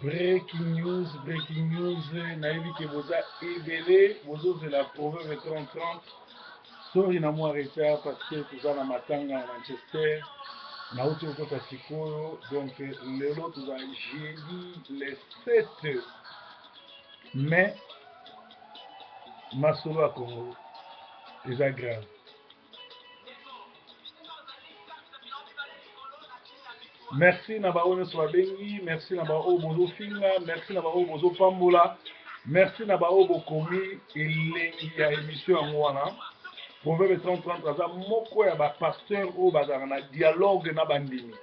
Breaking news, nayebi ke boza ebele, bozozela proverbe 30-30. Sori na mwa retard parce que toza na matanga na Manchester, nauti kokota sikoyo, donc lelo toza jeudi le 7 mai, masolo ya Congo eza grave. Merci na bao nyonso babengi, merci na bao bozofinga, merci na bao bozopambola, merci na bao bokomi elengi ya émission yango wana. Proverbe 30-30 aza moko ya bapasteur oyo bazalaka na dialogue na bandimi.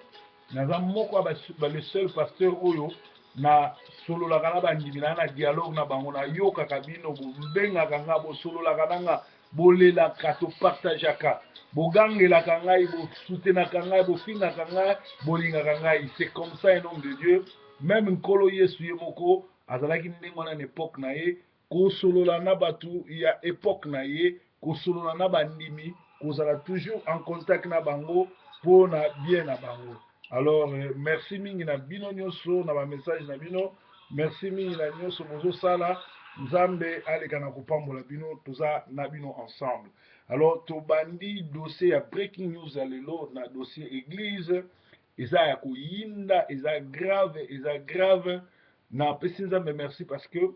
Naza moko ya le seul pasteur oyo na sololaka na bandimi na dialogue na bango, nayokaka bino, bobengaka nga, bosololaka na nga, bolelaka, topartageaka, bogangelaka ngai, bosutenaka ngai, bofingaka ngai, bolingaka ngai. C'est comme ça un homme de Dieu. Même nkolo Yesu ye moko azalaki ndenge wana na époque na ye, kosolola na batu ya époque na ye, kosolola na bandimi, kozala toujours en contact na bango pour na bien na bango. Alors merci mingi na bino nyonso na ba message na bino, merci mingi na nyonso bozosala, nzambe aleka na kopambola bino, toza na bino ensemble. Alors tobandi dossier ya breaking news ya lelo na dossier église, eza ya koyinda, eza grave, na pesi nzambe merci parce que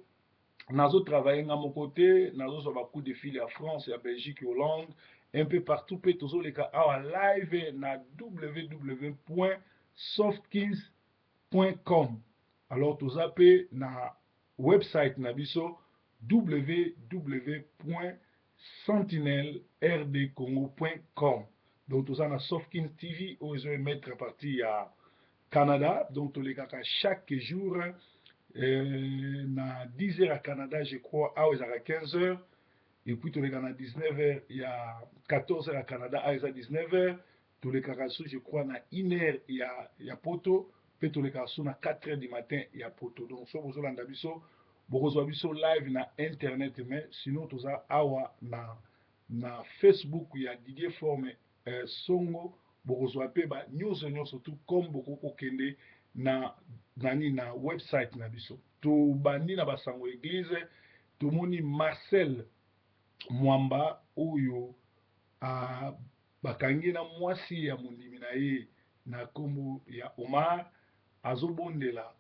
nazo travailler nga mon côté, nazo so ba coup de fil à France, à Belgique, Hollande, un peu partout pe tozo leka awa live na www.softkins.com. Alors toza pe na website na biso www.sentinelrdcongo.com. Donc toza na Softkins TV où ils vont mettre partie à Canada, donc toleka chaque jour. Na 10h à Canada, je crois, à 15h. Et puis, tous les à 19h, il y a 14h à Canada, à 19h. Tous les Karassou, je crois, na 1h, il y a Poto. Puis, tous les Karassou, na 4h du matin, il y a Poto. Donc, so, vous avez biso, biso live na Internet, mais sinon, tout ça, awa, na Facebook, il y a Didier Forme, Songo, bokozwa pe ba news surtout comme beaucoup kokende na website na biso. To bandi na basango église, tomoni Marcel Mwamba oyo bakangi na mwasi ya mondimi na ye na kombo ya Omar, azobondela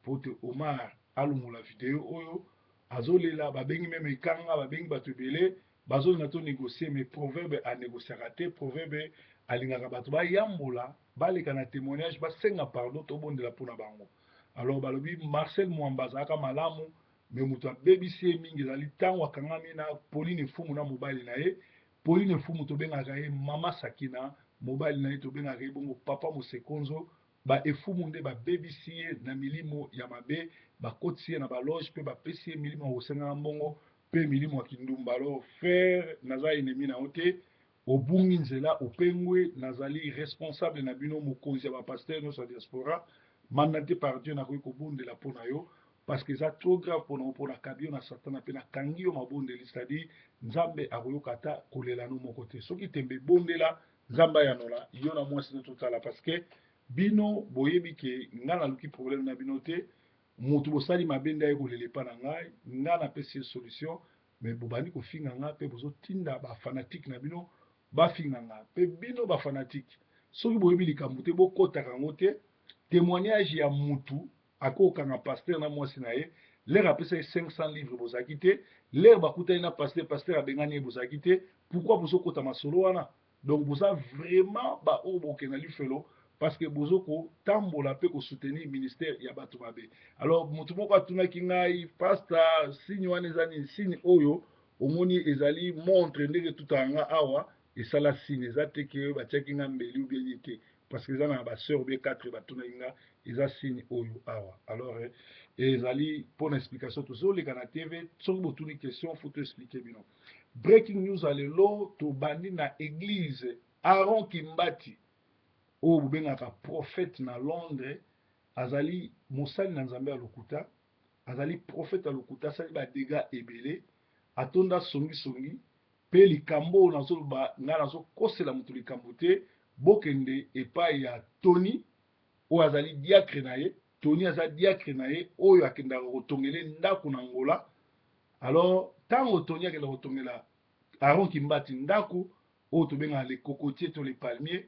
pote Omar alungola video oyo, azolela, babengi meme ikanga, babengi bato ebele, bazolinga to négocier, mais proverbe a négociaka te, proverbe alingaka bato bayambola, baleka na témoignage, basenga pardon, tobondela mpona bango. Alors balobi Marcel Mwamba azalaka malamu, mais moto abebisi ye mingi ezali ntango akangami na Pauline Fumu na mobali na ye. Pauline Fumu tobengaka ye mama Sakina, mobali na ye tobengaka ye bongo papa Mosekonzo. Ba efumu nde babebisi ye na milimo ya mabe, bakotisi ye na baloge mpe bapesi ye milimo ya kosengana mbongo mpe milimo ya kindumba. Alors frère, naza ennemi na yo te, obungi nzela opengwe, nazali responsable na bino, mokonzi ya bapaster nyonso ya diaspora, mandaté par Dieu nakoki kobondela mpo na yo, parce que eza trop grave mpona kabi yo na satana mpe nakangi yo mabondeli, c'est-à-dire nzambe akoyoka ata kolela no moko te. Soki tembe ebondela, nzambe ayanola yo na mwasi nde totala, parce que bino boyebi ke nga naluki problème na bino te, motu bosali mabe nde aye kolela epa na ngai, nga napesi ye solution, mais bobandi kofinga nga mpe bozotinda bafanatike na bino bafinga nga, mpe bino bafanatike soki boyebi likambo te bokotaka yango te. Témoignage ya mutu akokanga pasteur na mwasi na ye, lere apesa ye 500 livres bozalaki te, lere bakutani na pasteur abengani ye bozalaki te, pourquoi bozokota masolo wana? Donc boza vraiment baoyo bokenda lifelo, parce que bozoko tambola pe ko soutenir ministère ya bato mabe. Alors mutu moko atunaki ngai, pasteur signe wana eza nini? Signe oyo omoni ezali montre ndenge tutanga awa esala signe, eza te ke batiaki nga mbeli ou bien te, parce que eza na baseur be 4 batunaki nga, eza signe oyo awa. Alors ezali pour explication tozoleka na TV, soki botuni question faut to expliquer bino. Breaking news alelo tobandi na église Aaron Kimbati oyo bobengaka prophète na Londres, azali mosali na nzambe ya lokuta, azali prophète ya lokuta, asali badega ebele, atonda songisongi mpe likambo oyo nazoloba nga nazokosela moto likambo te, bokende epai ya Tony oyo azali diacre na ye, Tony aza diacre na ye oyo akendaka kotongela ndako na Angola. Alors tango Tony akenda kotongela Aaron Kimbati ndako oyo tobengaka les cocotiers to les palmiers,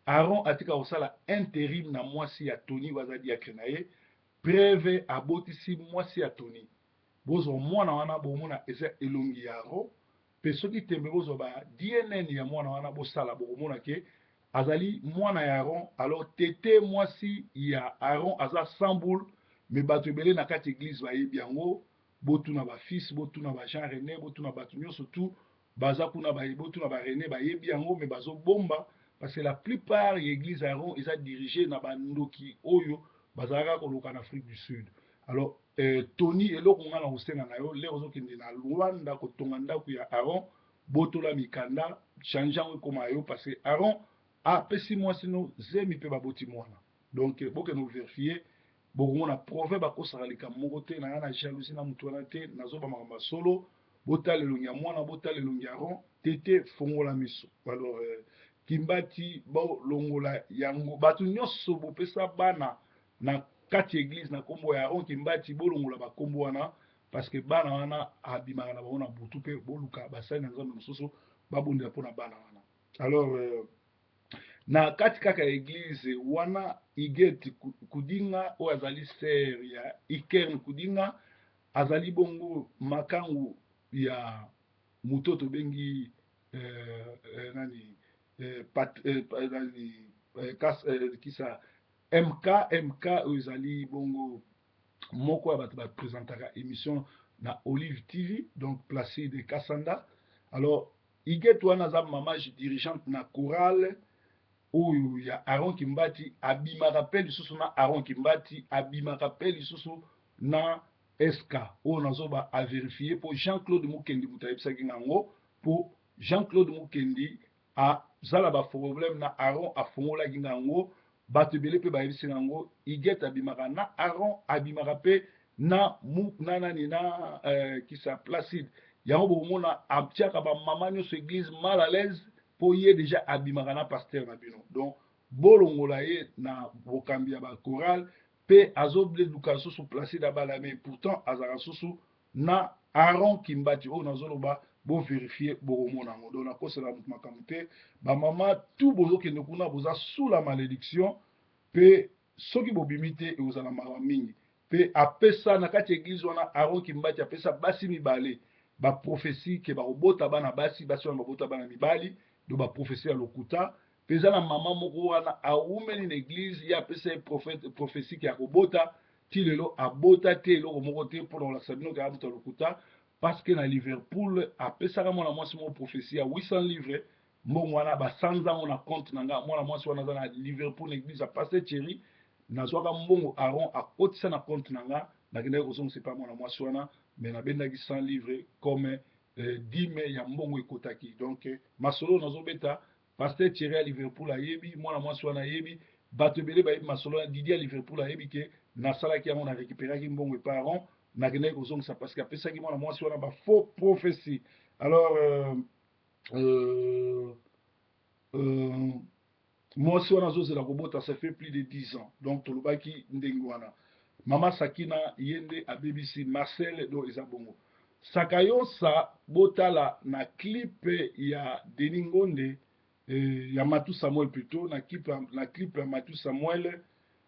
Aaron atika kosala intérim na mwasi ya Tony baza diacre na ye. Preuve abotisi mwasi ya Tony. Bozo mwana wana bomona eza elongi ya Aaron. Pe soki tembe bozo ba DNN ya mwana wana bosala bomona ke azali mwana ya Aaron. Alors tete mwasi ya Aaron aza samboul, me bato ebele na kati église bayebi yango. Botuna ba fils, botuna ba Jean René, botuna bato nyonso tout baza kuna botuna ba René bayebi yango, me bazo bomba parce que la plupart ya église Aaron eza dirigé na bandoki oyo bazalaka koluka na Afrique du Sud. Alors Tony eloko nga na kosenga na yo lero ozokende na Luanda kotonga ndako ya Aaron, botola mikanda change yango ekoma yo parce que Aaron apesi mwasi no zemi mpe baboti mwana. Donc bokende ovérifie bokomona proverbe akosaka likambo moko te na nga na jalousie na mutu wana te, nazoba makambo solo. Botala elongi ya mwana, botala elongi ya Aaron, tete fongola miso. Alors Kimbati bolongola yango bato nyonso bopesa bana na kati église na kombo ya Aaron Kimbati bolongola bakombo wana parce que bana wana abimaka na bango na butu mpe boluka basali na nzambe mosusu babondela mpona bana wana. Alors na kati kaka ya église wana Iget Kudinga oyo azali ser ya Ikern Kudinga azali bongo makangu ya muto tobengi nani kisa MK oyo ezali bongo moko ya bato bapresentaka émission na Olive TV, donc Placide Kasanda. Alors Iget wana aza mama dirigeante na chorale oyo ya Aaron Kimbati, abimaka pe lisusu na Aaron Kimbati, abimaka pe lisusu na SK oyo nazoba a vérifier pour Jean-Claude Mukendi mutayebisaki ngango pour Jean-Claude Mukendi azala ba problème na Aaron afongolaki ngango bato ebele mpe bayebisi ngango Iget abimaka na Aaron, abimaka pe na nani na kisa Placide yango bomona abtiaka bamama nyonso église mal à l'aise po ye déjà abimaka na pasteur na bino. Donc bolongola ye na bokambi ya bachoral pe azobleduka lisusu Placide abalame, pourtant azaka susu na Aaron Kimbati oyo nazoloba bo vérifier bokomona yango. Donc nakosela moto makambo te bamama tout bozokende kuna boza sous la malédiction pe soki bobimi te ekozala mawa mingi. Pe apesa na kati église wana Aaron Kimbati apesa basi mibale ba prophétie ke bakobota bana basi wana babota bana mibali do ba prophétie ya lokuta. Peza na mama moko wana aumeli na église ya apesa prophétie ke akobota ti lelo abota te eloko moko te mpona kolakisa bino ke abuta lokuta parce que na Liverpool apesaka mwana mwasi moko prophétie ya 800 livres mbongo wana basanza ngo na compte na nga. Mwana mwasi wana aza na Liverpool na église ya Pasteur Thierry, nazwaka mbongo Aaron akotisa na compte na nga nakendaki kozongisa epa mwana mwasi wana me nabendaki 100 livres comme 10 ya mbongo ekotaki. Donc masolo nazobeta Pasteur Thierry à Liverpool ayebi, mwana mwasi wana ayebi, bato ebele bayebi masolo ya Didier à Liverpool ayebi ke nasalaki yango na récupéraki mbongo epa Aaron nakendaki kozongisa parce que apesaki mwana mwasi wana ba faux prophétie. Alors mwasi wana azozela kobota ça fait plus de 10 ans. Donc tolobaki ndenge wana mama Sakina yende abebisi Marcel do eza bongo Sakayosa botala na clip ya Denis Ngonde ya Matou Samuel plutôt na clip ya Matou Samuel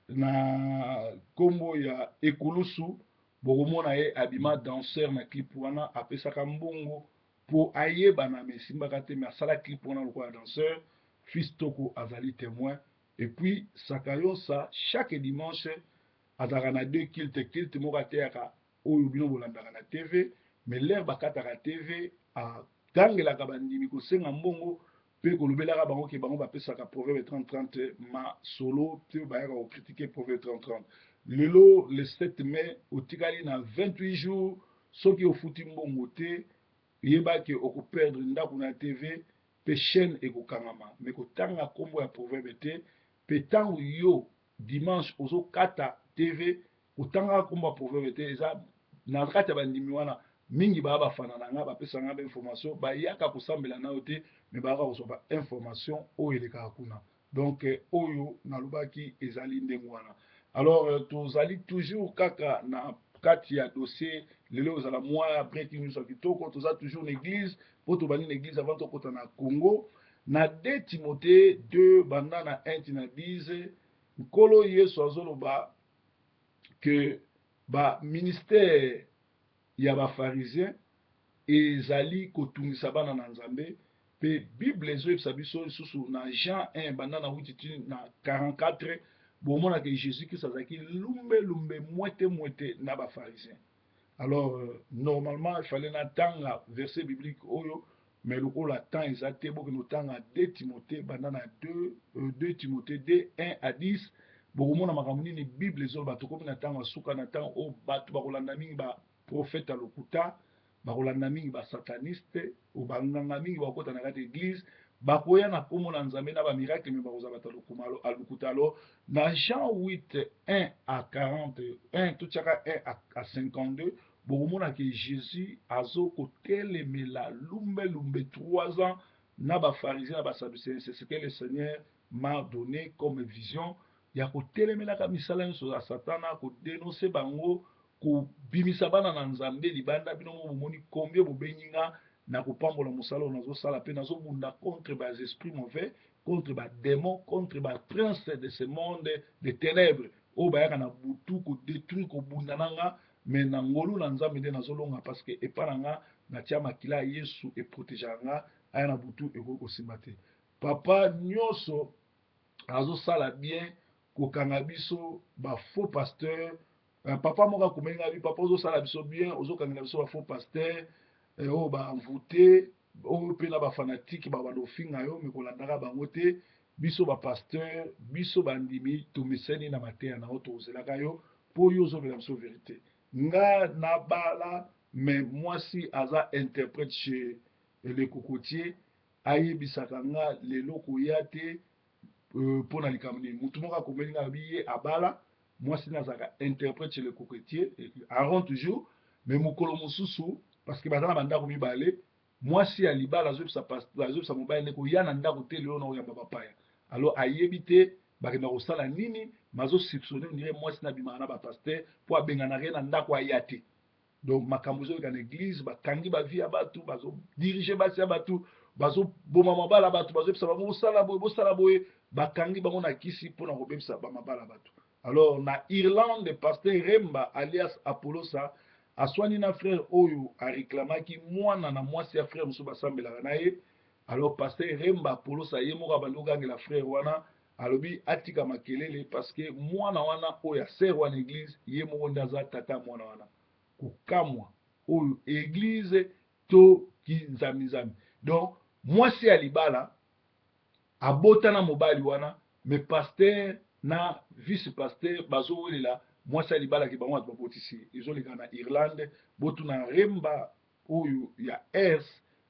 na kombo ya Ekulusu bokomona ye abima danseur na clip wana apesaka mbongo po ayeba na mesimbaka te me asala clip wana lokola danseur. Fils Toko azali témoin. Et puis Sakayosa chaque dimanche azalaka na 2 kilte moko ateyaka oyo bino bolandaka na TV, mais l'air bakataka TV atangelaka bandimi kosenga mbongo mpe kolobelaka bango ke bango bapesaka proverbe 30-30 ma solo te bayaka kokritike proverbe 30-30. Lelo le 7 mai otikali na 28 jours soki ofuti mbongo te yebaki okoperdre ndako na TV pe chaîne ekokangama me kotanga kombo ya proverbe te pe ntango yo dimanche ozokata TV kotanga kombo ya proverbe te eza na kati ya bandimi wana mingi baya bafana na nga bapesa nga bainformation bayaka kosambela na yo te me bayaka kozwa bainformation oyo elekaka kuna. Donc oyo nalobaki ezali ndenge wana Alors tozali toujours kaka na kati ya dossier lelo ozala mwa breaking news ya kitoko toza toujours na église po tobandi na église avant tokota na Congo na 2 Timothée 2 banda na 1 tina 10 nkolo Yesu azoloba que ba ministère ya ba pharisien ezali kotungisa bana na Nzambe pe Bible ezoyebisa biso lisusu na Jean 1 banda na 8 na 44 bomona que Jésus Christ azalaki lumbe mwete na ba pharisien. Alors normalement il fallait natanga verset biblique oyo mais lokola temps eza te boke notanga 2 Timothée banda na 2 Timothée 2 1 à 10 bokomona makambo nini Bible ezoloba tokomi na ntango asuka na ntango oyo bato bakolanda mingi baprofete ya lokuta bakolanda mingi basataniste o banganga mingi bakota na kati église bakoya na kombo na Nzambe na bamiracle me bakozala bato ya lokuta. Alors na Jean 8 1 à 41 totiaka 1 à 52 bokomona ke Jésus azo kotelemela lumbe 3 ans na bafarisien na basadducéen. C'est ce que le Seigneur m'a donné comme vision ya kotelemelaka misala nyonso ya satana kodenonse bango kobimisa bana na Nzambe libanda bino mo bomoni combien bobengi nga na kopambola mosala oyo nazosala mpe nazobunda contre bas esprits mauvais contre ba démons contre ba prince de ce monde de ténèbres oyo bayaka na butu kodétruire kobunda na nga me na ngolu na Nzambe nde nazolonga parce que epa na nga natia makila ya Yesu eprotegeaka nga aya na butu ekoki kosimba te. Papa nyonso azosala bien kokanga biso ba faux pasteur papa moko akomeli nga bi papa ozosala biso bien ozokangela biso ba faux pasteur oyo baenvoûté oyo mpe na bafanatike babanda ofinga yo me kolandaka bango te biso bapasteur biso bandimi tomesani na mateya na yo tozelaka yo mpo yo ozobela biso verité nga nabala me mwasi aza interprète chez le cocotier ayebisaka nga lelo koya te mpo na likambo nini mutu moko akomeli nga bi ye abala mwasi nazalaka interprète chez le cocotier aron toujours me mokolo mosusu parce que baza na bandako mibale mwasi ya libala azobisa mobali nde koya na ndako te lelo na oyamba bapaya alors ayebi te bakenda kosala nini mazosipsone ondire mwasi na bimaka na bapaster mpo abenganaka na ndako aya te. Donc makambo ezoyoka na église bakangi bavie ya bato bazodirige basi ya bato bazoboma mabala ya bato bazoyebisa bango bosala boye bakangi bango na kisi mpona kobebisa bamabala ya bato. Alors na Irlande pasteur Remba alias Apolosa aswani na frère oyo areklamaki mwana na mwasi ya frère mosusu basambelaka na ye. Alors pasteur Remba Apolosa ye moko abandi kokangela frère wana alobi atika makelele parce que mwana wana oyo aser wana église ye moko nde aza tata mwana wana kokamwa oyo église to kinzamizami. Donc mwasi ya libala abotana mobali wana me pasteur na vice pasteur bazowelela mwasi ya libala ke bango bato babotisi ezoleka na Irlande botu na Remba oyo ya ers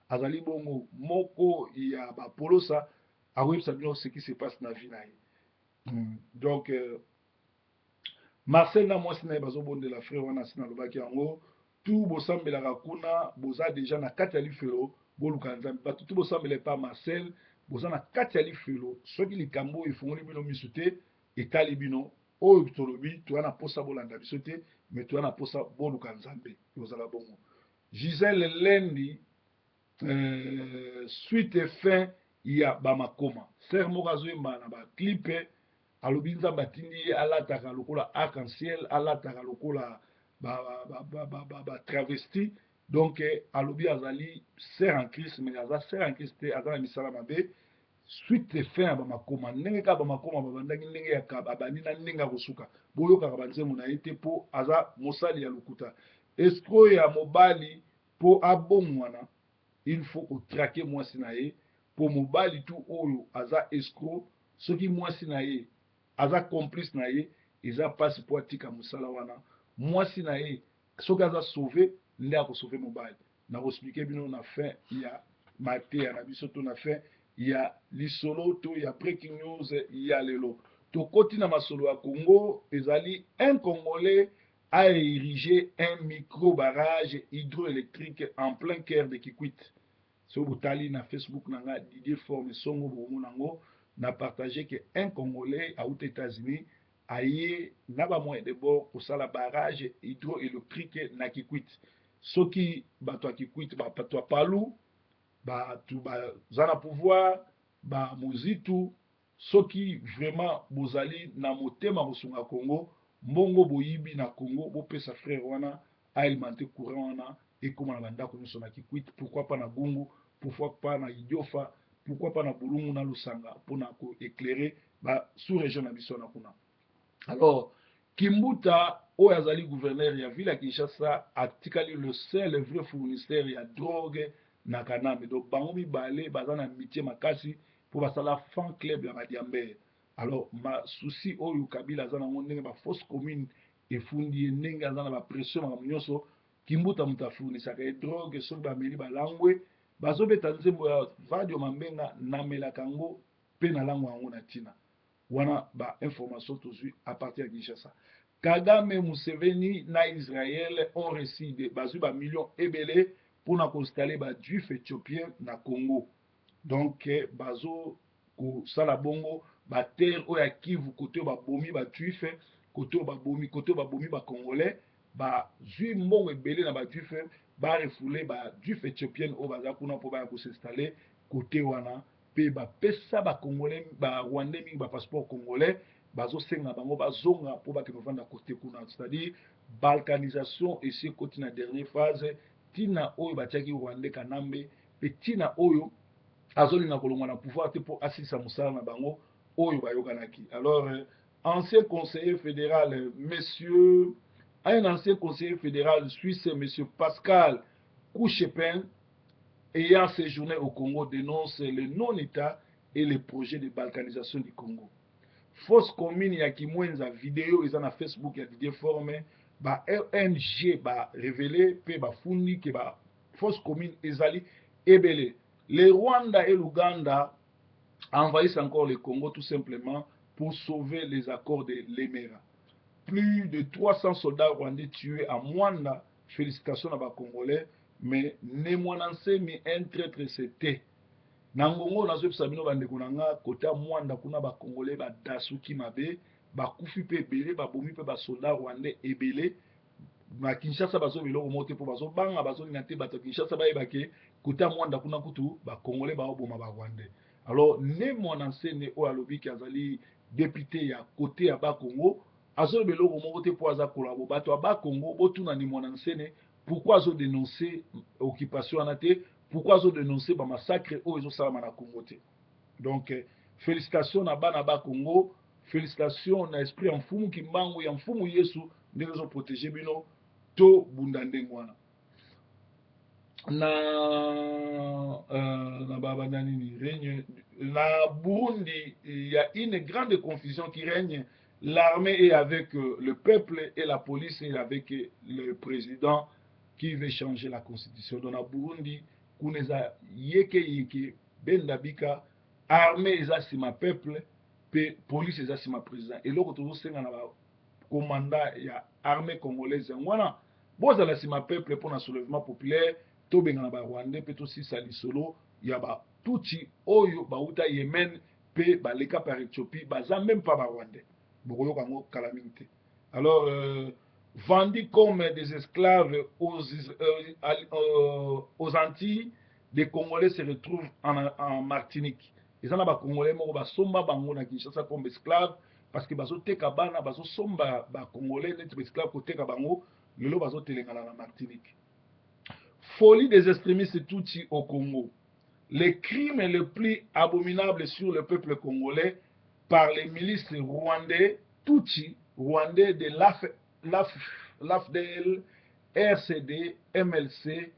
azali bongo moko ya bapolosa akoyebisa bino ce qui se passe na vie na ye. Donc Marcel na mwasi na ye bazobondela frère wana asina alobaki yango tu bosambelaka kuna boza deja na kati ya lifelo boluka Nzambe bato tu bosambela epa Marcel boza na kati ya lifelo soki likambo oyo efungoli bino miso te etali bino oyo tolobi toya na posa bolanda biso te me toya na posa boluka Nzambe ozala bongo. Gisèle Lendi suite et fin ya bamakoma ser moko azoyemba na baclipe alobi Nzambe atindi ye alataka lokola arc-en-ciel alataka lokola travesti. Donc alobi azali ser en Christ mais aza ser en Christ te aza na misala mabe suite et fin ya bamakoma ndenge kaka bamakoma babandaki ndenge ya abandi na ndenge ya kosuka boyokaka banzembo na ye te mpo aza mosali ya lokuta escroc ya mobali mpo abongwana il faut kotrake mwasi na ye mpo mobali tu oyo aza escroc soki mwasi na ye aza complice na ye eza mpasi mpo atika mosala wana mwasi na ye soki aza sauve nde akosauve mobali. Nakoexplike bino na fin ya mateya na biso to na fin ya lisolo to ya breaking news ya lelo tokoti na masolo ya Congo ezali un Congolais a érigé un micro barrage hydroélectrique en plein cœur de Kikwit. So botali na Facebook nanga Didier Forme songo bomo nango na partager que un Congolais à aux États-Unis aye na ba moyen de bord kosala barrage hydroélectrique na Kikwit. Soki bato ya Kikwit bato ya Palu bato baza na pouvoir ba mozitu soki vraiment bozali na motema kosunga Congo mbongo boyibi na Congo bopesa frère wana alimenter courant wana ekoma na bandako nyonso na Kikwit, pourquoi pas na Gungu, pourquoi pas na Idiofa, pourquoi pas na Bulungu na Lusanga mpona koéclairer ba sous-région na biso na kuna. Alors Kimbuta oyo azali gouverneur ya ville ya Kinshasa atikali le seul vrai fournisseur ya drogue na Kanambe. Donc bango mibale baza na amitié makasi po basala fan club ya Badiambé. Alors ma souci oyo Kabila aza nango ndenge ba fausse commune efundi ye ndenge aza na ba pression makambo nyonso Kimbuta mutu afournisaka ye drogue soki bameli balangwe bazobeta nzembo ya Vadio Mambenga namelaka yango mpe na lango yango na ntina wana ba information tozwi à partir de Kinshasa. Kagame Museveni na Israël ont reçu de bazwi ba millions ebele pour na installer ba juif éthiopien na Congo. Donc bazo ko sala bongo ba terre oya Kivu côté ba bomi ba juif côté ba bomi ba congolais ba zui mbongo ebele na ba juif ba refouler ba juif éthiopien o baza kuna po ba ko s'installer côté wana pe ba pesa ba congolais ba rwandais mingi ba passeport congolais bazo senga bango bazonga po ba ke vanda côté kuna, c'est-à-dire balkanisation ici côté na dernière phase tina oyo batiaki rwandais Kanambe pe tina oyo azolinga kolongwa na pouvoir te po asisa mosala na bango oyo bayokanaki. Alors ancien conseiller fédéral monsieur un ancien conseiller fédéral suisse monsieur Pascal Couchepin ayant séjourné au Congo dénonce le non-état et les projets de balkanisation du Congo. Fausse commune ya Kimwenza vidéo eza na Facebook ya Didier Forme ba ONG ba révélé pe ba fundi ke ba fausse commune ezali ebele. Le Rwanda et l'Ouganda envahissent encore le Congo tout simplement pour sauver les accords de l'Emera. Plus de 300 soldats rwandais tués à Mwanda. Félicitations à ba Congolais, mais ne mwananse mi un traître c'était. Nangongo nazo bisabino bandeko nanga kota Mwanda kuna ba Congolais ba dasuki mabe ba kufi pe belé ba bomi pe ba soldats rwandais ebele. Na Kinshasa bazo biloko mote po bazo banga bazo ngate bato Kinshasa ba ebake kota Mwanda kuna kutu ba Congolais ba oboma ba rwandais. Alors ne mwananse ne o alobi ki azali député ya côté ya ba Congo azo biloko mote po aza kolabo bato ba Congo botuna ni mwananse ne pourquoi azo dénoncer occupation anate, pourquoi azo dénoncer ba massacre o ezo salama na Congo te. Donc félicitations na ba Congo, félicitations na esprit en fumu kimbangu ya mfumu Yesu ndenge zo protéger bino to bunda ndenge wana. Na baba nani règne na Burundi, il y a une grande confusion qui règne. L'armée est avec le peuple et la police est avec le président qui veut changer la constitution. Dans la Burundi, kuneza yeke benda bika armée eza sima peuple pe police eza sima président. Et loko tozo senga na commandant ya armée congolaise ngwana bozala sima peuple pour na soulèvement populaire to benga na ba Rwandais pe to sisa lisolo ya ba tuti oyo ba uta Yemen pe ba leka par Éthiopie baza même pas ba Rwandais. Bokoyo kango calamité. Alors vendus comme des esclaves aux Antilles, des Congolais se retrouvent en Martinique. Ils en ont des Congolais qui sont bango na Kinshasa comme esclaves parce que bazo teka bana bazo somba ba Congolais net esclaves ko teka bango lelo bazo telengana na Martinique. Folie des extrémistes Tutsi au Congo. Les crimes les plus abominables sur le peuple congolais par les milices rwandais, Tutsi, rwandais de l'AFDL, RCD, MLC,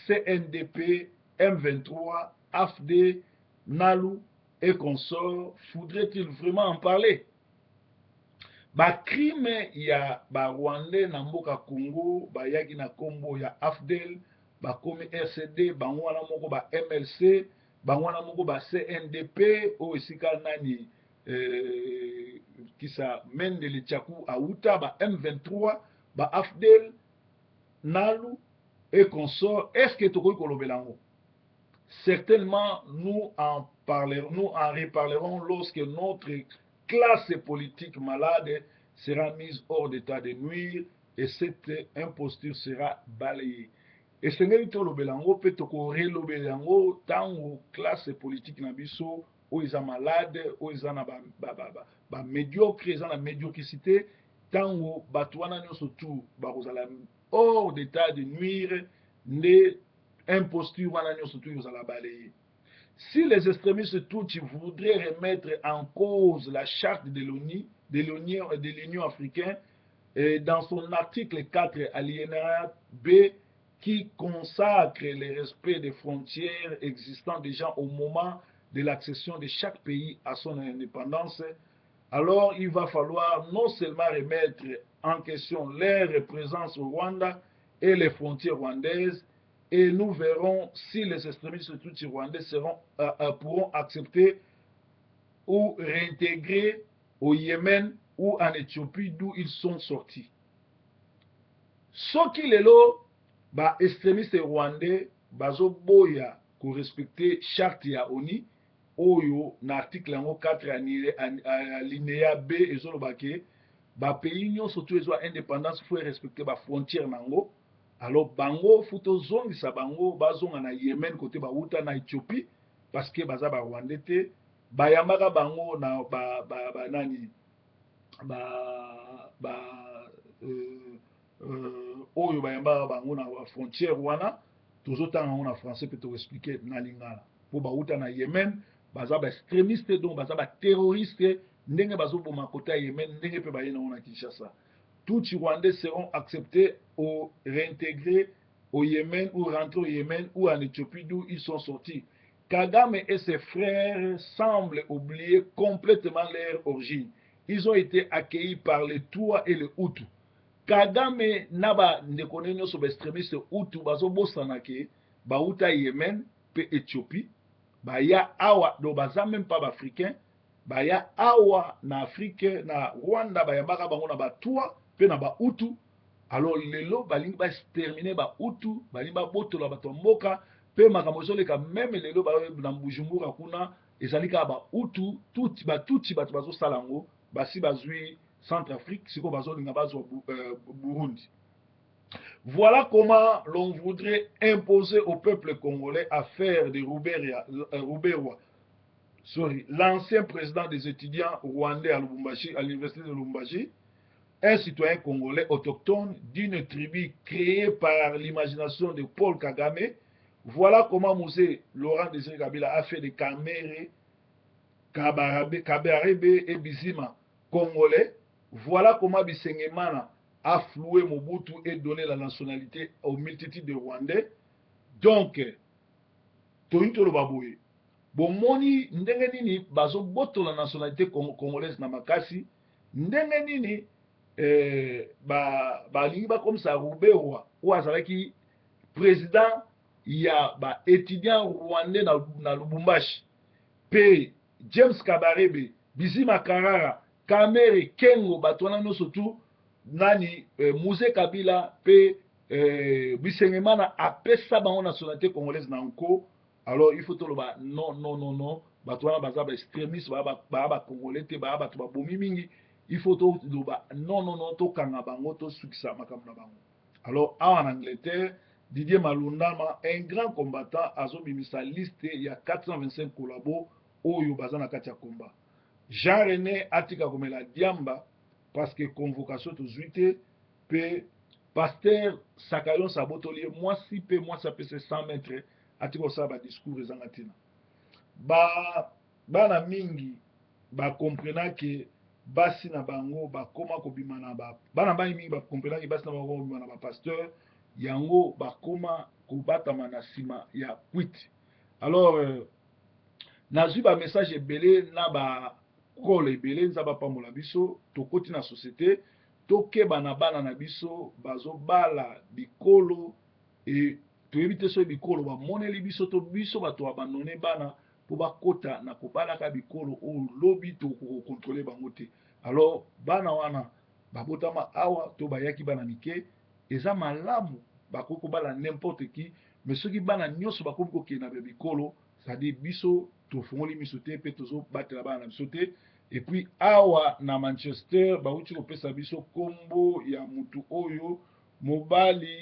CNDP, M23, AFD, NALU et consorts, faudrait-il vraiment en parler? Ba crime ya ba rwandais na mboka Congo, ba yaki na kombo ya AFDL, ba komi RCD, ba wana moko ba MLC, ba wana moko ba CNDP, o esika nani kisa Mendele Tchakou Aouta, ba M23, ba AFDL, NALU et consorts. Est-ce que Toko Kolobelango? Certainement, nous en reparlerons lorsque notre classe politique malade sera mise hors d'état de nuire et cette imposture sera balayée. Et ce n'est pas le belango, peut le belango, tant classe politique na biso, où ils sont malades, où ils sont médiocres, ils ont la médiocrité, tant où batouana surtout, hors d'état de nuire, les impostures wana surtout ils ont la balayer. Si les extrémistes Tutsi voudraient remettre en cause la charte de l'Union africaine, dans son article 4 alinéa B, qui consacre le respect des frontières existant déjà au moment de l'accession de chaque pays à son indépendance, alors il va falloir non seulement remettre en question leur présence au Rwanda et les frontières rwandaises, et nous verrons si les extrémistes tutsis rwandais pourront accepter ou réintégrer au Yémen ou en Éthiopie d'où ils sont sortis. Soki lelo ba extrémistes rwandais bazoboya ko respecter charte ya ONU oyo na article yango 4 alinéa B ezoloba ke ba pays nyonso to ezwa indépendance faut respecter ba frontière nango. Alors bango futo zongisa bango bazonga na Yemen côté ba uta na Éthiopie parce que baza ba rwandais te bayambaka bango na nani oyo bayambaka bango na frontière wana tozotanga yango na français mpe toexplike na lingala mpo bauta na Yemen baza baextrémiste donc baza baterroriste ndenge bazoboma kota ya Yemen ndenge mpe baye nango na Kinshasa. Tous les Rwandais seront acceptés ou réintégrés au Yémen ou rentrés au Yémen ou en Éthiopie d'où ils sont sortis. Kagame et ses frères semblent oublier complètement leur origine. Ils ont été accueillis par les Toua et les Hutus. Kagame naba ndekone nyoso ba extrémiste Hutu bazo bosana ke ba uta Yémen pe Éthiopie ba ya awa do baza même pas africain ba ya awa na Afrique na Rwanda ba yambaka bango na ba Toua pe na ba Hutu. Alors lelo balingi ba exterminer ba Hutu balingi ba botola bato mboka pe makambo ezoleka même lelo ba na Bujumbura kuna ezalika ba Hutu tuti bato bazosala yango basi bazwi Centrafrique, c'est comme Burundi. Voilà comment l'on voudrait imposer au peuple congolais à faire de Rouberois, l'ancien président des étudiants rwandais à Lubumbashi, à l'université de Lubumbashi, un citoyen congolais autochtone d'une tribu créée par l'imagination de Paul Kagame. Voilà comment Mosé Laurent Désiré Kabila a fait de Kamere, Kabarebe et Bizima congolais. Voilà comment Bisengemana a floué Mobutu et donné la nationalité aux multitudes de Rwandais. Donc, Toyito Lobaboye, bomoni ndenge nini bazo boto la nationalité congolaise na makasi, ndenge nini balingi comme ça Rouberois ou azalaki président ya ba étudiant rwandais na Lubumbashi, pe James Kabarebe, Bizima Karara, Kamere, Kengo, Batwana no surtout, Nani, Mouze Kabila, P. Bisengemana, apesa bango nationalité congolaise nanko. Alors il faut tout le bas, non, Batwana bazaba extrémiste, baba congolais, baba tuba bomi mingi. Il faut tout le bas, non, to kanga bango, to sukisa makamna bango. Alors en Angleterre, Didier Malundama, un grand combattant, a zobimisa liste, il y a 425 collabos, oyo bazana katia combat. Jean-René atika komela diamba parce que convocation to zuite pe pasteur Sakayon Sabotolier moi si pe moi ça peut 100 mètres atika ça ba discours ezangatina bana mingi ba comprendre que basi na bango ba koma ko bimana ba bana mingi ba comprendre que basi na bango bimana ba pasteur yango ba koma ko batama na sima ya quit. Alors nazwi ba message ebele na ba kolo ebele nzaba pambola biso tokoti na société tokeba na bana na biso bazobala bikolo et toyebi te so bikolo bamoneli biso to biso bato abandone bana po bakota na kobalaka bikolo oyo lobi tokokontrole bango te. Alors bana wana babotama awa to bayaki bana mike eza malamu bakoki kobala n'importe qui mais soki bana nyonso bakoki kokende na bikolo c'est-à-dire biso tofongoli miso te mpe tozobatela bana na biso te. Et puis awa na Manchester bauti kopesa biso kombo ya mutu oyo mobali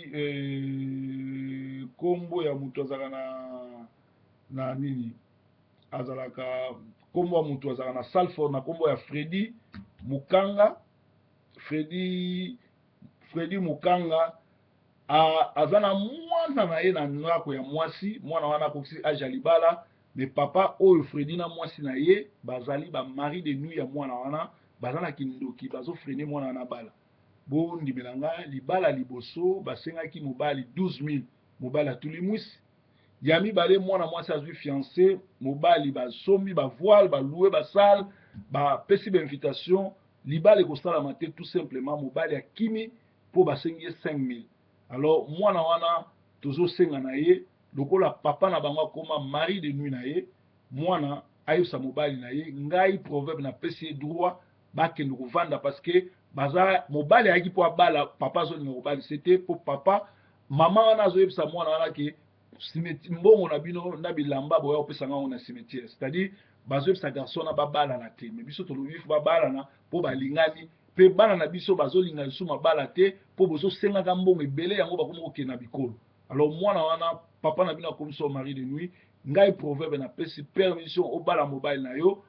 kombo ya mutu azalaka na nini azalaka kombo ya mutu azalaka na Salford na kombo ya Freddy Mukanga. Freddy Mukanga aza na mwana na ye na ndako ya mwasi, mwana wana akoki age ya libala, me papa oyo Freddy na mwasi na ye bazali ba mari de nuit ya mwana wana, baza na kindoki bazofrene mwana wana bala. Bo ndimela nga libala liboso basengaki mobali 12 000 mobali atuli mwisi ya mibale mwana mwasi azwi fiancé mobali basombi ba voile ba louer ba salle ba pesi ba invitation libala ekosalama te tout simplement mobali akimi po basengi 5 000. Alors mwana wana tozosenga na ye lokola papa na bango akoma mari de nuit na ye mwana ayusa mobali na ye ngai proverbe na pesi ye droit bakende kovanda parce que baza mobali ayaki po abala papa azolinga mobali c'était po papa mama wana azoyebisa mwana wana ke mbongo na bino na bilamba boya opesa ngango na cimetière, c'est-à-dire bazoyebisa garçon na babala na te mais biso tolobi fo babala na po balingani pe bana na biso bazolinga lisusu mabala te po bozosengaka mbongo ebele yango bakomi kokende na bikolo. Alors mwana wana papa na bino akomi so mari de nuit ngai proverbe na pesi permission obala mobile na yo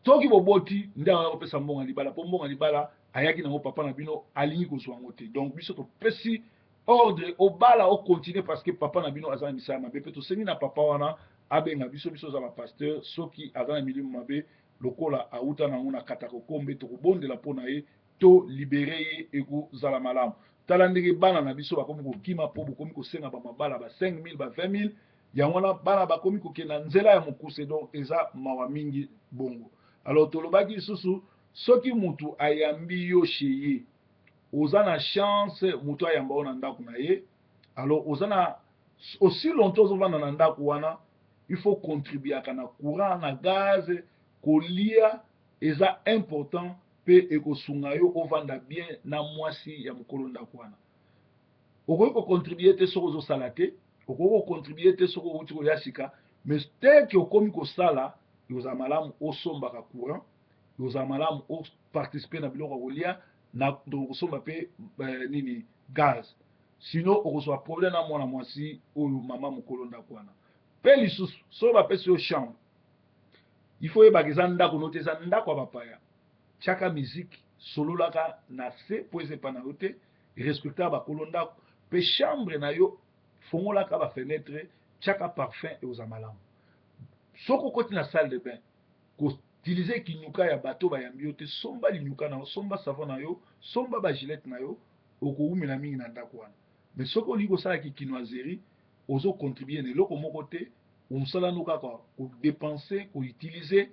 toki boboti nde akoki kopesa mbongo ya libala po mbongo ya libala ayaki nango papa na bino alingi kozwa yango te. Donc biso topesi ordre obala okontinue parce que papa na bino aza na misala mabe mpe tosengi na papa wana abenga biso aza bapasteur soki aza na milimo mabe lokola auta nango na kata kokombe tokobondela mpo na ye to libere ye ekozala malamu. Tala ndenge bana na biso bakomi kokima mpo bokomi kosenga bamabala ba 5 000 ba 20 000 yango wana bana bakomi kokenda nzela ya mokuse donc eza mawa mingi bongo. Alors tolobaki lisusu soki mutu ayambi yo chez ye oza na chance mutu ayamba o na ndako na ye, alors oza na aussi longtemps ozovanda na ndako wana il faut contribuer na courant na gaz kolia eza important pe ekosunga yo ovanda bien na mwasi ya mokolo ndako wana. Okoki kocontribue te soki ozosala te, okoki kocontribue te soki outi kolia sika, mais teke okomi kosala ekozala malamu osombaka courant, ekozala malamu oparticipe na biloko ya kolia na kosomba mpe nini gaz, sinon okozwa problème na mwana mwasi oyo mama mokolo ndako wana. Mpe lisusu soki bapesi yo chambre il faut yebaka eza ndako no te eza ndako ya bapaya, tiaka miziki sololaka na se po eza epa na yo te, respectaka bakolo ndako mpe chambre na yo fongolaka bafenetre tiaka parfum ekozala malamu. Soki okoti na salle de bain koutilize kinyuka ya bato bayambi yo te, somba linyuka na yo, somba savon na yo, somba bagilete na yo, okoumela mingi na ndako wana. Mais soki olingi kosalaki kinoiserie ozocontribue na eloko moko te, omosala no kaka kodepense koutilize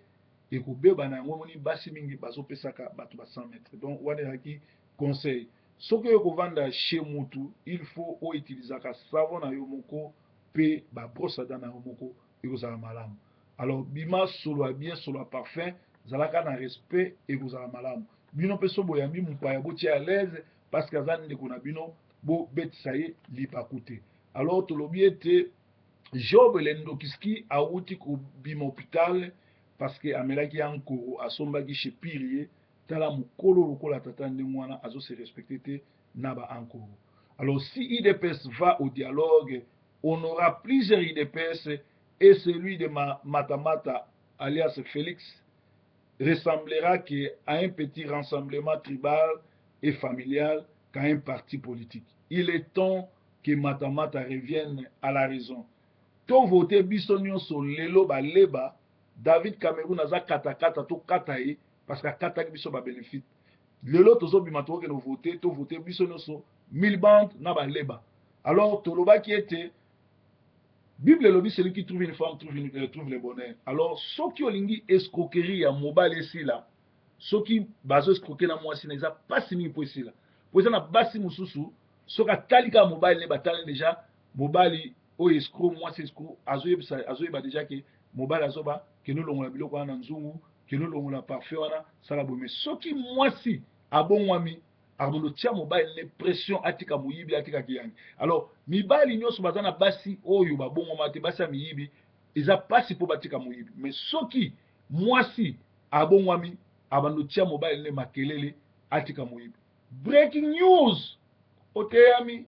ekobeba na yango moni basi mingi bazopesaka bato ba 100 mètres. Donc wana ezalaki conseil soki oyo kovanda chez mutu il faut outilisaka savon na yo moko mpe babrosse à dents na yo moko ekozala malamu. Alors bima solo bien solo parfum zalaka na respect ekozala malamu. Bino mpe so boyambi mopaya botia à l'aise parce que aza ndeko na bino bobetisa ye lipaku te. Alors tolobi ete Job Lendokiski awuti kobima hôpital parce que amelaki ya nkoro asombaki chez Pirie tala mokolo lokola tata ndenge wana azose respecte te na ba ankoro. Alors si IDPS va au dialogue, on aura plusieurs IDPS et celui de Matamata alias Félix ressemblera à un petit rassemblement tribal et familial qu'à un parti politique. Il est temps que Matamata revienne à la raison. To vote biso nyonso lelo baleba David Cameroun aza kata to kata ye parce que kata biso ba bénéfice. Lelo tozo bima to ke no voter to voter biso nyonso 1000 bandes na baleba. Alors toloba qui était Bible lobi celui qui trouve une femme trouve le bonheur. Alors soki olingi escroquerie ya mobile esila soki bazo escroquer na mwasi na eza pasi mingi po esila. Po eza na basi mususu soka talika mobile ne batale déjà mobile o escroc mwasi escroc azoyeba déjà ke mobile azoba ke no longola biloko wana nzungu ke no longola parfait wana sala bo mais soki mwasi abongwami arbono tia mobile ne pression atika moyibi atika kiyangi. Alors mibali nyonso bazana basi oyo babongoma te basi ya miyibi eza pasi mpo batika moyibi. Mais soki mwasi abongwami abando tia mobali ne makelele atika moyibi. Breaking news, oteyami